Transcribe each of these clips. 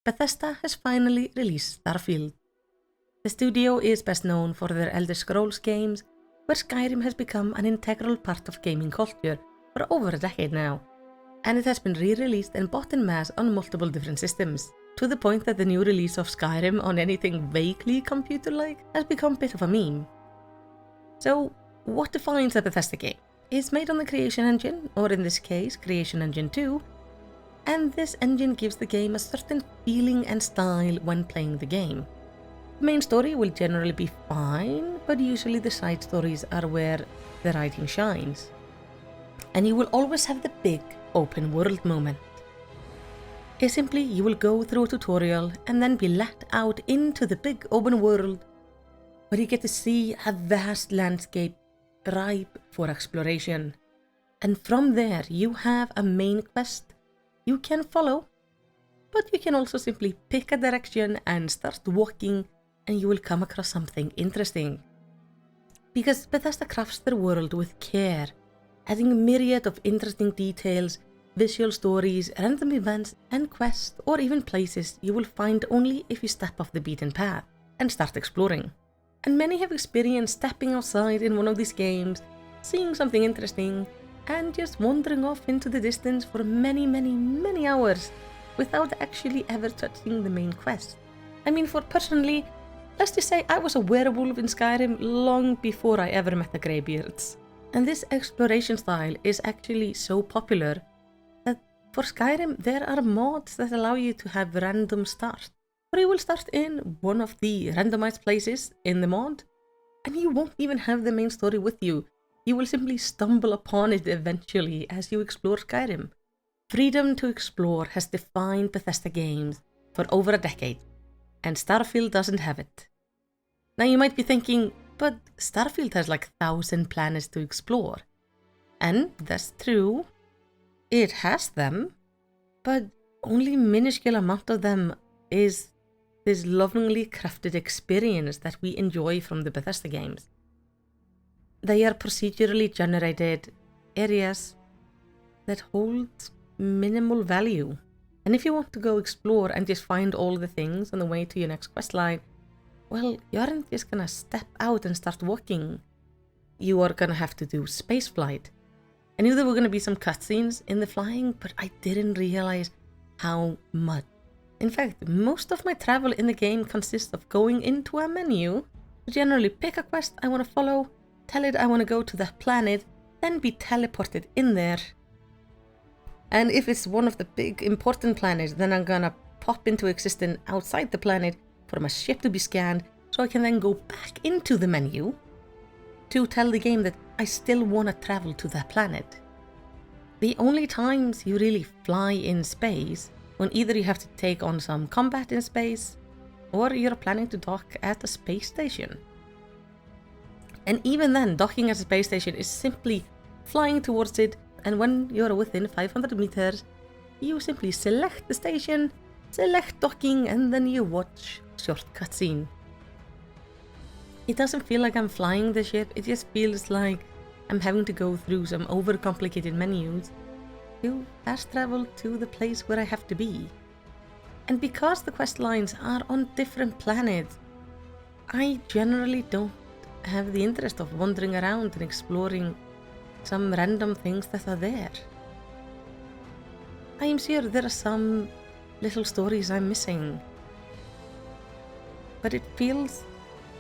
Bethesda has finally released Starfield. The studio is best known for their Elder Scrolls games, where Skyrim has become an integral part of gaming culture for over a decade now, and it has been re-released and bought en masse on multiple different systems, to the point that the new release of Skyrim on anything vaguely computer-like has become a bit of a meme. So, what defines a Bethesda game? It's made on the Creation Engine, or in this case, Creation Engine 2, and this engine gives the game a certain feeling and style when playing the game. The main story will generally be fine, but usually the side stories are where the writing shines. And you will always have the big open world moment. It's simply you will go through a tutorial and then be let out into the big open world, where you get to see a vast landscape ripe for exploration. And from there you have a main quest you can follow, but you can also simply pick a direction and start walking, and you will come across something interesting. Because Bethesda crafts their world with care, adding a myriad of interesting details, visual stories, random events and quests, or even places you will find only if you step off the beaten path and start exploring. And many have experienced stepping outside in one of these games, seeing something interesting, and just wandering off into the distance for many hours without actually ever touching the main quest. I mean, for personally, let's just say I was a werewolf in Skyrim long before I ever met the Greybeards. And this exploration style is actually so popular that for Skyrim there are mods that allow you to have random start. Or you will start in one of the randomized places in the mod, and you won't even have the main story with you. You will simply stumble upon it eventually as you explore Skyrim. Freedom to explore has defined Bethesda games for over a decade, and Starfield doesn't have it. Now you might be thinking, but Starfield has like 1,000 planets to explore. And that's true, it has them, but only minuscule amount of them is this lovingly crafted experience that we enjoy from the Bethesda games. They are procedurally generated areas that hold minimal value. And if you want to go explore and just find all the things on the way to your next questline, well, you aren't just gonna step out and start walking. You are gonna have to do spaceflight. I knew there were gonna be some cutscenes in the flying, but I didn't realize how much. In fact, most of my travel in the game consists of going into a menu, generally pick a quest I want to follow, tell it I want to go to that planet, then be teleported in there. And if it's one of the big important planets, then I'm gonna pop into existence outside the planet for my ship to be scanned, so I can then go back into the menu to tell the game that I still want to travel to that planet. The only times you really fly in space, when either you have to take on some combat in space, or you're planning to dock at a space station. And even then, docking at a space station is simply flying towards it, and when you're within 500 meters, you simply select the station, select docking, and then you watch a short cutscene. It doesn't feel like I'm flying the ship, it just feels like I'm having to go through some overcomplicated menus to fast travel to the place where I have to be. And because the quest lines are on different planets, I generally don't have the interest of wandering around and exploring some random things that are there. I am sure there are some little stories I'm missing, but it feels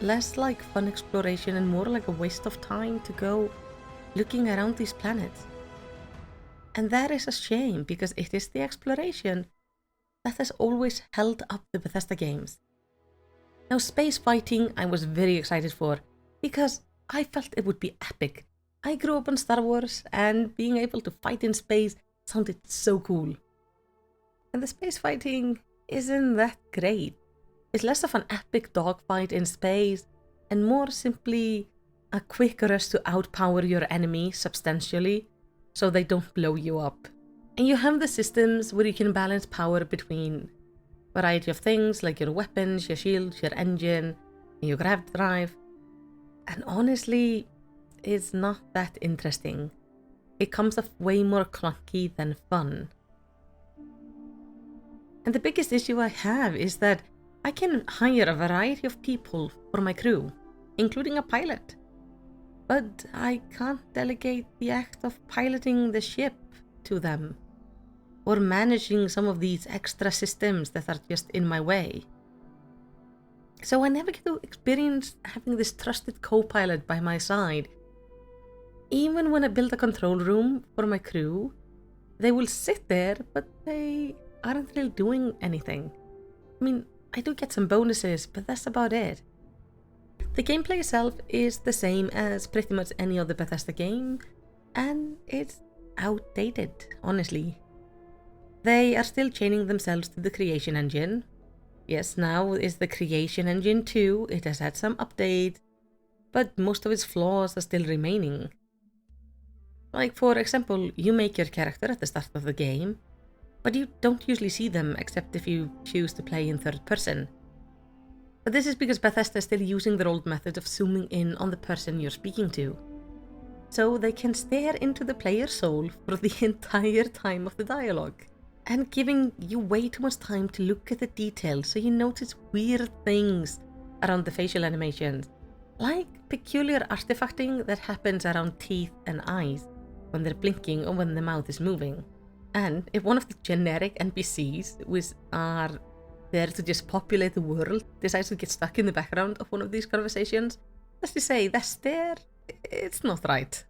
less like fun exploration and more like a waste of time to go looking around these planets. And that is a shame, because it is the exploration that has always held up the Bethesda games. Now, space fighting I was very excited for, because I felt it would be epic. I grew up on Star Wars, and being able to fight in space sounded so cool. And the space fighting isn't that great. It's less of an epic dogfight in space, and more simply a quick rush to outpower your enemy substantially, so they don't blow you up. And you have the systems where you can balance power between a variety of things, like your weapons, your shields, your engine, and your grav drive. And honestly, it's not that interesting. It comes off way more clunky than fun. And the biggest issue I have is that I can hire a variety of people for my crew, including a pilot. But I can't delegate the act of piloting the ship to them, or managing some of these extra systems that are just in my way. So I never get to experience having this trusted co-pilot by my side. Even when I build a control room for my crew, they will sit there, but they aren't really doing anything. I mean, I do get some bonuses, but that's about it. The gameplay itself is the same as pretty much any other Bethesda game, and it's outdated, honestly. They are still chaining themselves to the creation engine. Yes, now is the creation engine 2, it has had some updates, but most of its flaws are still remaining. Like, for example, you make your character at the start of the game, but you don't usually see them except if you choose to play in third person. But this is because Bethesda is still using their old method of zooming in on the person you're speaking to. So they can stare into the player's soul for the entire time of the dialogue, and giving you way too much time to look at the details so you notice weird things around the facial animations, like peculiar artifacting that happens around teeth and eyes when they're blinking or when the mouth is moving. And if one of the generic NPCs, which are there to just populate the world, decides to get stuck in the background of one of these conversations, let's just say that stare, it's not right.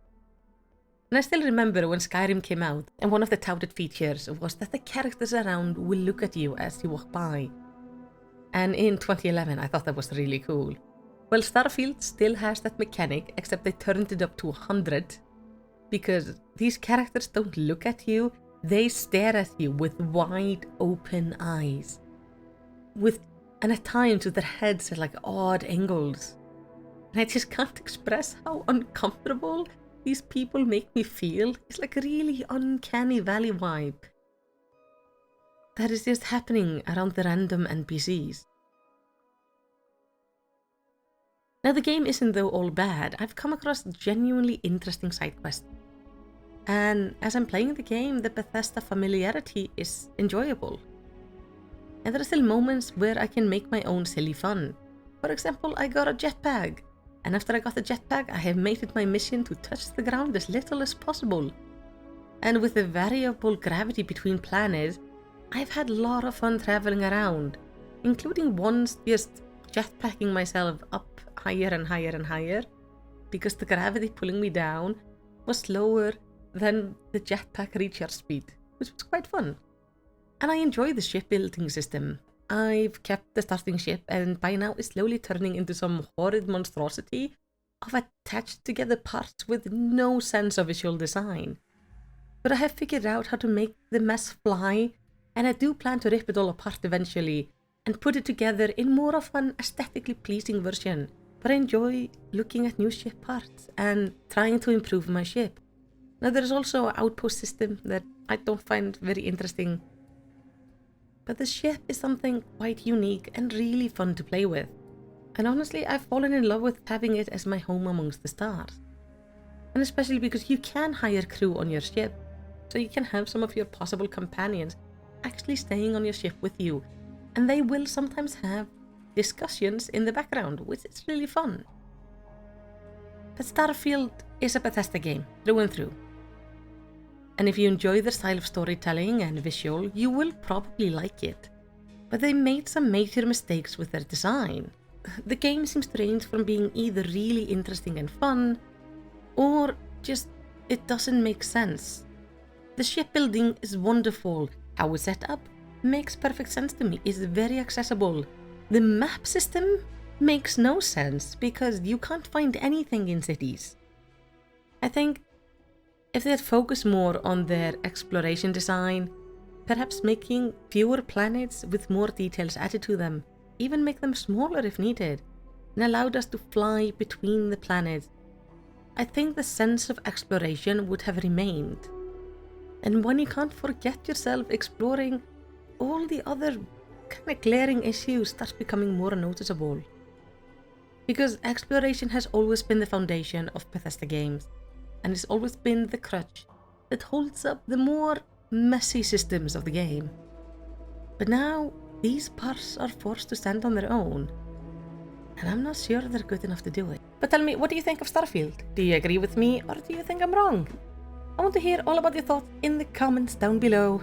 And I still remember when Skyrim came out, and one of the touted features was that the characters around will look at you as you walk by. And in 2011 I thought that was really cool. Well, Starfield still has that mechanic, except they turned it up to 100, because these characters don't look at you, they stare at you with wide open eyes. And at times with their heads at like odd angles. And I just can't express how uncomfortable these people make me feel. It's like a really uncanny valley vibe that is just happening around the random NPCs. Now, the game isn't though all bad. I've come across genuinely interesting side quests. And as I'm playing the game, the Bethesda familiarity is enjoyable. And there are still moments where I can make my own silly fun. For example, I got a jetpack. And after I got the jetpack, I have made it my mission to touch the ground as little as possible. And with the variable gravity between planets, I've had a lot of fun traveling around, including once just jetpacking myself up higher and higher and higher, because the gravity pulling me down was slower than the jetpack recharge speed, which was quite fun. And I enjoy the shipbuilding system. I've kept the starting ship, and by now it's slowly turning into some horrid monstrosity of attached together parts with no sense of visual design. But I have figured out how to make the mess fly, and I do plan to rip it all apart eventually and put it together in more of an aesthetically pleasing version. But I enjoy looking at new ship parts and trying to improve my ship. Now, there's also an outpost system that I don't find very interesting, but the ship is something quite unique and really fun to play with. And honestly, I've fallen in love with having it as my home amongst the stars. And especially because you can hire crew on your ship, so you can have some of your possible companions actually staying on your ship with you, and they will sometimes have discussions in the background, which is really fun. But Starfield is a Bethesda game, through and through. And if you enjoy their style of storytelling and visual, you will probably like it. But they made some major mistakes with their design. The game seems to range from being either really interesting and fun, or just it doesn't make sense. The shipbuilding is wonderful. How it's set up makes perfect sense to me. It's very accessible. The map system makes no sense because you can't find anything in cities. I think if they had focused more on their exploration design, perhaps making fewer planets with more details added to them, even make them smaller if needed, and allowed us to fly between the planets, I think the sense of exploration would have remained. And when you can't forget yourself exploring, all the other kind of glaring issues start becoming more noticeable. Because exploration has always been the foundation of Bethesda games, and it's always been the crutch that holds up the more messy systems of the game. But now, these parts are forced to stand on their own, and I'm not sure they're good enough to do it. But tell me, what do you think of Starfield? Do you agree with me, or do you think I'm wrong? I want to hear all about your thoughts in the comments down below.